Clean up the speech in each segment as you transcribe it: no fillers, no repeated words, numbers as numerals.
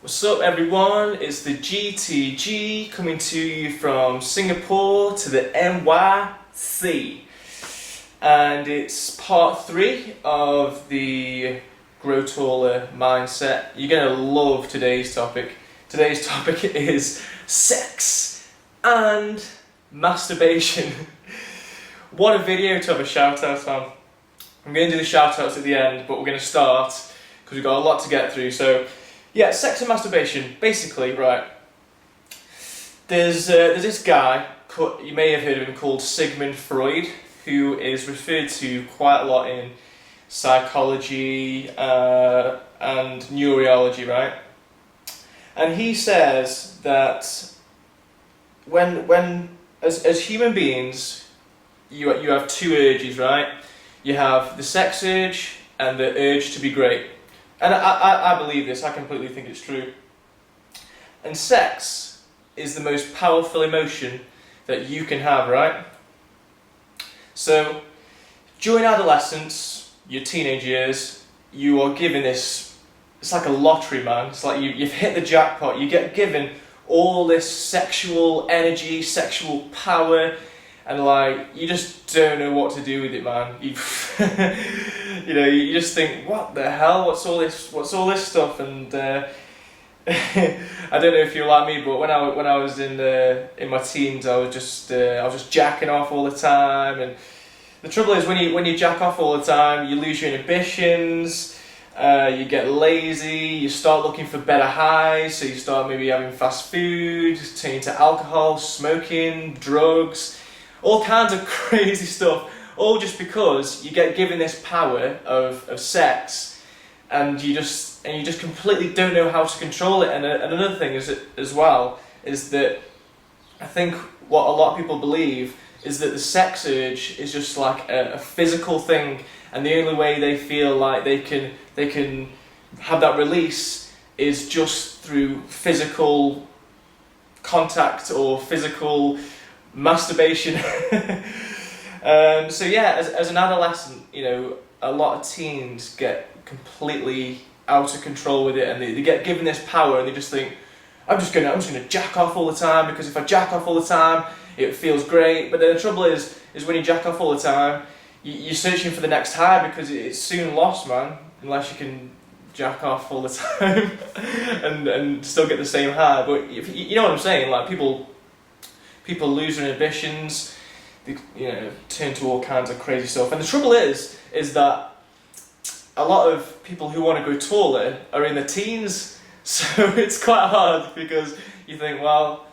What's up everyone, it's the GTG coming to you from Singapore to the NYC, and it's part 3 of the Grow Taller mindset. You're going to love today's topic. Today's topic is sex and masturbation. What a video to have a shout out on. I'm going to do the shout outs at the end, but we're going to start because we've got a lot to get through. So yeah, sex and masturbation, basically, right. There's this guy, you may have heard of him, called Sigmund Freud, who is referred to quite a lot in psychology and neurology, right? And he says that as human beings, you have two urges, right? You have the sex urge and the urge to be great. And I believe this, I completely think it's true. And sex is the most powerful emotion that you can have, right? So, during adolescence, your teenage years, you are given this, it's like a lottery, man. It's like you've hit the jackpot, you get given all this sexual energy, sexual power, and like, you just don't know what to do with it, man. You just think, what the hell? What's all this stuff? And I don't know if you're like me, but when I was in my teens, I was just jacking off all the time. And the trouble is, when you jack off all the time, you lose your inhibitions. You get lazy. You start looking for better highs. So you start maybe having fast food, turning to alcohol, smoking, drugs. All kinds of crazy stuff, all just because you get given this power of sex, and you just completely don't know how to control it. And another thing is that I think what a lot of people believe is that the sex urge is just like a physical thing, and the only way they feel like they can have that release is just through physical contact or physical masturbation. So yeah, as an adolescent, a lot of teens get completely out of control with it, and they get given this power, and they just think, I'm just gonna jack off all the time, because if I jack off all the time, it feels great. But then the trouble is when you jack off all the time, you're searching for the next high, because it's soon lost, man, unless you can jack off all the time and still get the same high. But if, you know what I'm saying, like people lose their inhibitions, they, turn to all kinds of crazy stuff. And the trouble is that a lot of people who want to go taller are in their teens, so it's quite hard, because you think, well,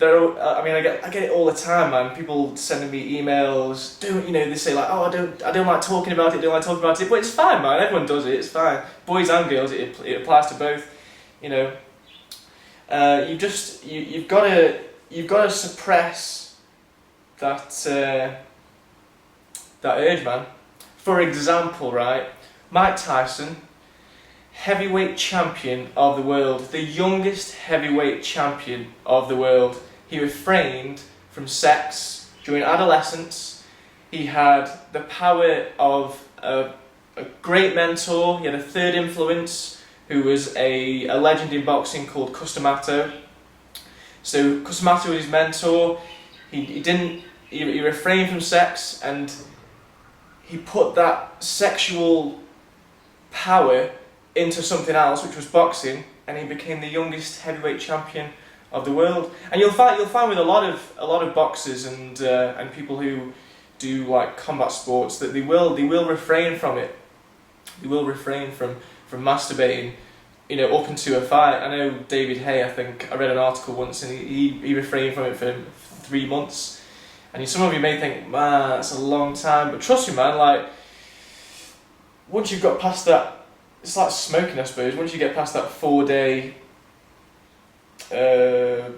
I get it all the time, man. People sending me emails, they say like, oh, I don't like talking about it, but it's fine, man. Everyone does it. It's fine. Boys and girls, it applies to both. You've got to suppress that urge, man. For example, right, Mike Tyson, heavyweight champion of the world, the youngest heavyweight champion of the world, he refrained from sex during adolescence. He had the power of a great mentor. He had a third influence, who was a legend in boxing called Customato. So Customato was his mentor. He refrained from sex, and he put that sexual power into something else, which was boxing, and he became the youngest heavyweight champion of the world. And you'll find with a lot of boxers and people who do like combat sports that they will refrain from it. They will refrain from masturbating, up into a fight. I know David Hay, I think I read an article once, and he refrained from it for 3 months. And some of you may think, man, that's a long time, but trust me, man, like, once you've got past that, it's like smoking, I suppose. Once you get past that 4-day, that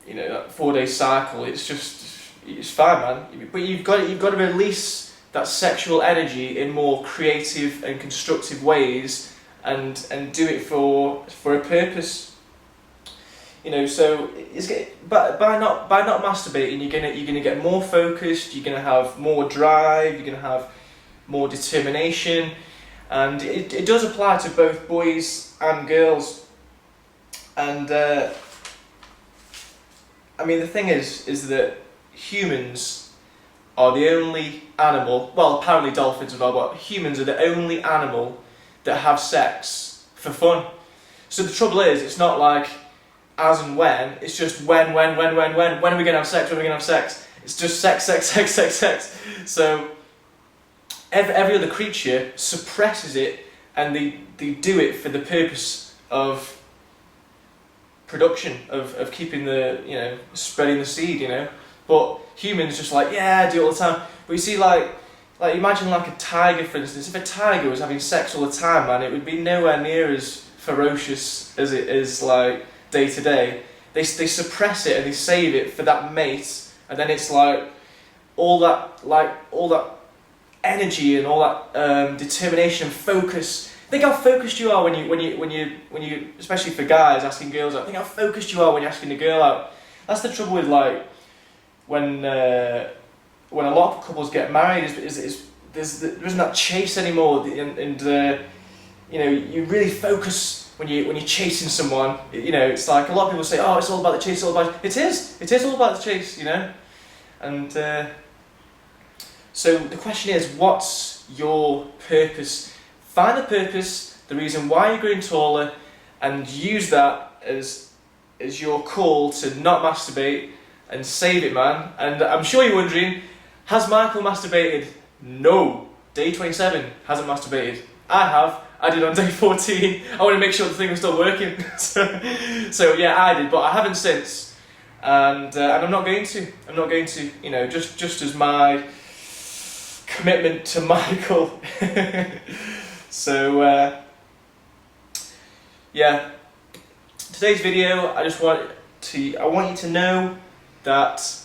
4-day cycle, it's fine, man. But you've got to release that sexual energy in more creative and constructive ways, and do it for a purpose. So by not masturbating, you're gonna get more focused. You're gonna have more drive. You're gonna have more determination, and it does apply to both boys and girls. And I mean, the thing is that humans are the only animal, well, apparently dolphins as well, but humans are the only animal that have sex for fun. So the trouble is, it's not like as and when, it's just when are we going to have sex, when are we going to have sex? It's just sex. So every other creature suppresses it, and they do it for the purpose of production, of keeping the, spreading the seed, But humans just like, yeah, do it all the time. But you see, like imagine like a tiger, for instance. If a tiger was having sex all the time, man, it would be nowhere near as ferocious as it is like day to day. They suppress it and they save it for that mate, and then it's like all that energy and all that determination and focus. Think how focused you are when you, especially for guys asking girls out. Think how focused you are when you're asking a girl out. That's the trouble with like when a lot of couples get married. There isn't that chase anymore, and you really focus when you're chasing someone. It's like a lot of people say, oh, it's all about the chase. It's all about it is all about the chase. And so the question is, what's your purpose? Find the purpose, the reason why you're growing taller, and use that as your call to not masturbate and save it, man. And I'm sure you're wondering, has Michael masturbated? No. Day 27 hasn't masturbated. I have. I did on day 14. I want to make sure the thing was still working. so yeah, I did, but I haven't since. And I'm not going to. I'm not going to. Just as my commitment to Michael. So yeah, today's video, I want you to know that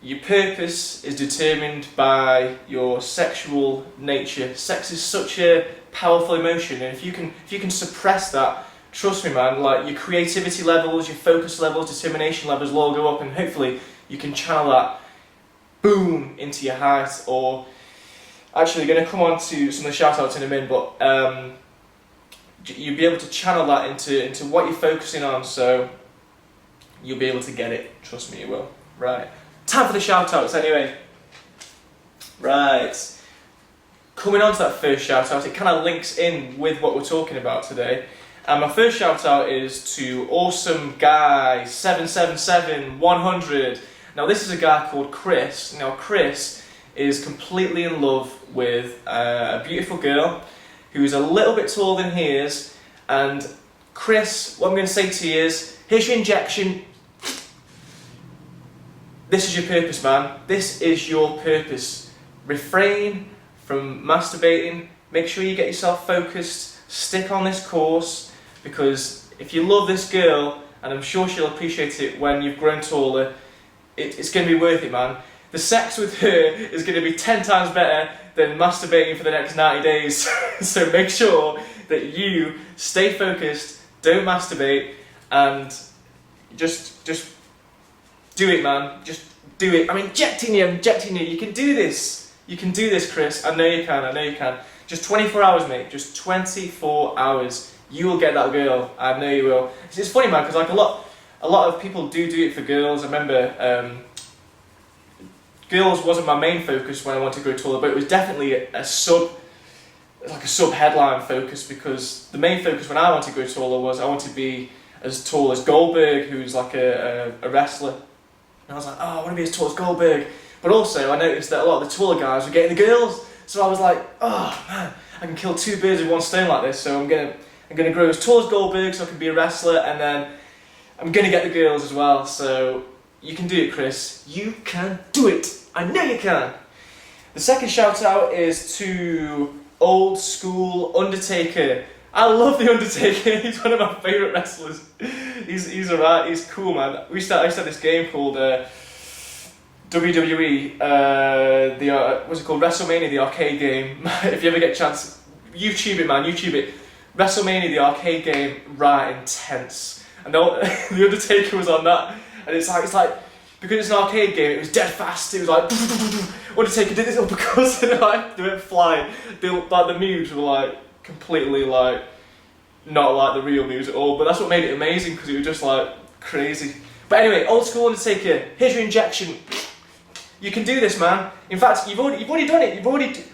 your purpose is determined by your sexual nature. Sex is such a powerful emotion, and if you can suppress that, trust me, man, like your creativity levels, your focus levels, determination levels will all go up, and hopefully you can channel that boom into your height. Or actually, we're going to come on to some of the shout outs in a minute, but you'll be able to channel that into what you're focusing on, so you'll be able to get it. Trust me, you will. Right. Time for the shout outs anyway. Right. Coming on to that first shout out, it kind of links in with what we're talking about today. And my first shout out is to Awesome Guy 777-100. Now, this is a guy called Chris. Now, Chris is completely in love with a beautiful girl who's a little bit taller than he is. And Chris, what I'm going to say to you is, here's your injection. This is your purpose, man. This is your purpose. Refrain from masturbating. Make sure you get yourself focused. Stick on this course, because if you love this girl, and I'm sure she'll appreciate it when you've grown taller, it's going to be worth it, man. The sex with her is going to be 10 times better than masturbating for the next 90 days. So make sure that you stay focused, don't masturbate, and just do it, man. Just do it. I'm injecting you. You can do this. You can do this, Chris. I know you can. Just 24 hours, mate. Just 24 hours. You will get that girl. I know you will. It's funny, man, because like a lot of people do it for girls. I remember girls wasn't my main focus when I wanted to grow taller, but it was definitely a sub headline focus, because the main focus when I wanted to grow taller was I wanted to be as tall as Goldberg, who's like a wrestler. And I was like, oh, I want to be as tall as Goldberg. But also I noticed that a lot of the taller guys were getting the girls. So I was like, oh man, I can kill two birds with one stone like this. So I'm gonna grow as tall as Goldberg so I can be a wrestler, and then I'm gonna get the girls as well. So you can do it, Chris. You can do it. I know you can. The second shout out is to Old School Undertaker. I love the Undertaker. He's one of my favourite wrestlers. He's alright. He's cool, man. I used to have this game called WWE. What's it called? WrestleMania, the arcade game. If you ever get a chance, YouTube it, man. YouTube it. WrestleMania, the arcade game. Right intense. And the Undertaker was on that, and it's like because it's an arcade game, it was dead fast. It was like Undertaker did this uppercut and like they went flying. The moves were like completely like not like the real news at all, but that's what made it amazing, because it was just like crazy. But anyway, old school Undertaker, here's your injection. You can do this, man. In fact, you've already done it.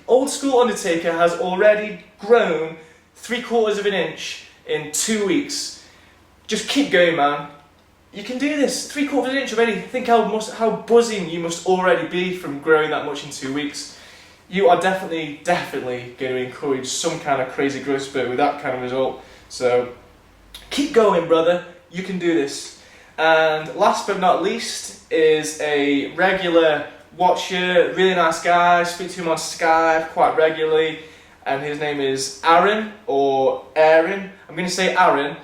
Old school Undertaker has already grown 3/4 of an inch in 2 weeks. Just keep going, man. You can do this. 3/4 of an inch already. Think how buzzing you must already be from growing that much in 2 weeks. You are definitely going to encourage some kind of crazy growth spurt with that kind of result. So keep going, brother. You can do this. And last but not least is a regular watcher, really nice guy. Speak to him on Skype quite regularly, and his name is Aaron or Aaron. I'm going to say Aaron.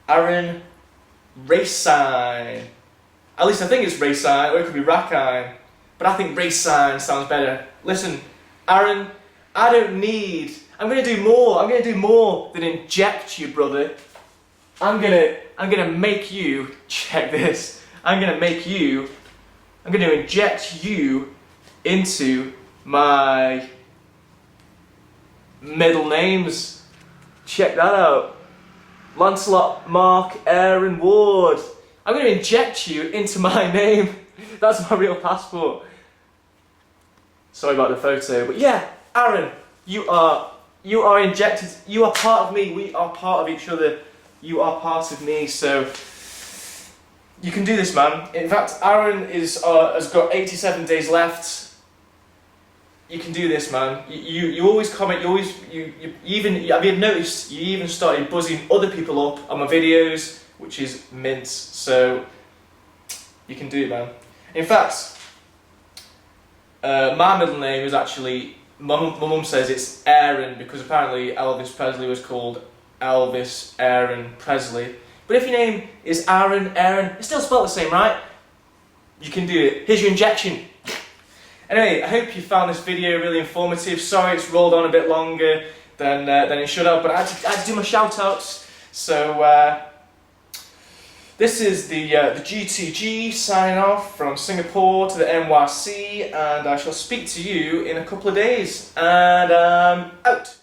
Aaron Racine. At least I think it's Racine, or it could be Rackine. But I think Racine sounds better. Listen, Aaron, I'm going to do more. I'm going to do more than inject you, brother. I'm gonna make you, check this, I'm going to inject you into my middle names. Check that out. Lancelot Mark Aaron Ward. I'm going to inject you into my name. That's my real passport. Sorry about the photo, but yeah, Aaron, you are injected. You are part of me. We are part of each other. You are part of me. So you can do this, man. In fact, Aaron has got 87 days left. You can do this, man. You always comment. You even have you noticed? You even started buzzing other people up on my videos, which is mint. So you can do it, man. In fact, my middle name is actually, my mum says it's Aaron, because apparently Elvis Presley was called Elvis Aaron Presley. But if your name is Aaron, it's still spelled the same, right? You can do it. Here's your injection. Anyway, I hope you found this video really informative. Sorry it's rolled on a bit longer than it should have, but I had to do my shout outs. So this is the GTG signing off from Singapore to the NYC, and I shall speak to you in a couple of days. And out.